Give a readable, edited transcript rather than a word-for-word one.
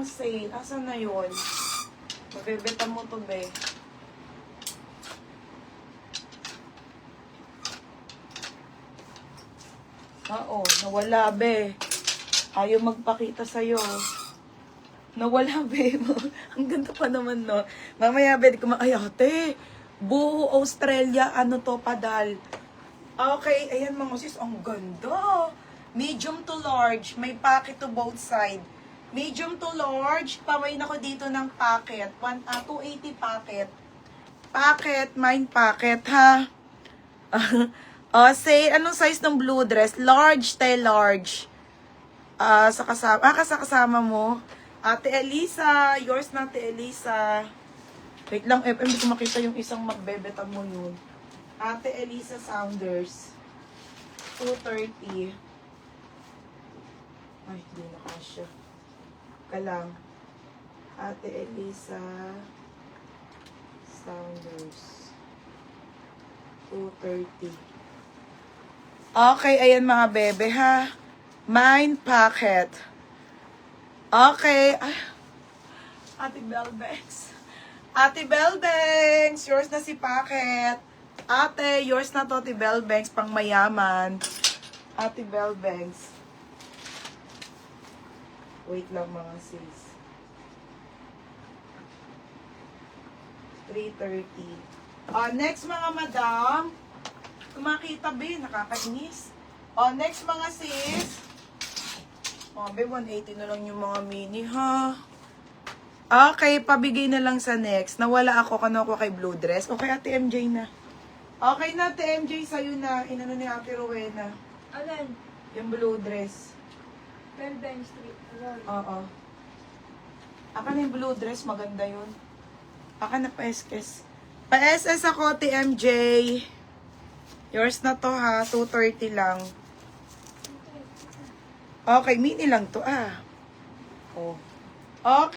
ng sale. Asan na yun? Mabebeta mo to, be. Oo, nawala, be. Ayaw magpakita sa'yo. Nawala, be. Ang ganda pa naman, no? Mamaya, be, ay, ate. Buo Australia, ano to, padal. Okay, ayan mga sis, ang ganda. Medium to large, may packet to both side. Medium to large, pamain ako dito ng packet. 280 packet. Packet, mine packet, ha? Say, anong size ng blue dress? Large, large. Sa kasama mo. Ate Elisa, yours na, Ate Elisa. Wait lang, hindi ko makita yung isang magbebeta mo yun. Ate Elisa Saunders. 230. Ay, hindi na kasya. Kalang. Ate Elisa Saunders. 230. Okay, ayan mga bebe ha. Mine packet. Okay. Ay, Ate Belbanks. Ate Belbanks, yours na si packet. Ate, yours na to, Ate Belbanks, pang mayaman. Ate Belbanks. Wait lang mga sis. 330. Next mga madam. Kung makita, be, nakakainis. Next mga sis. Be, 180 na lang yung mga mini, ha? Okay, pabigay na lang sa next. Nawala ako, kano ko kay blue dress. Okay, Ate MJ na. Okay na, Ate MJ, sa'yo na. Inano ni Ate Rowena. Alin? Yung blue dress. Belbank Street. Oo. Aka na yung blue dress, maganda yun. Aka na pa-SS. Pa-SS ako, Ate MJ. Yours na to ha, 230 lang. Okay, mini lang to Oh. Okay.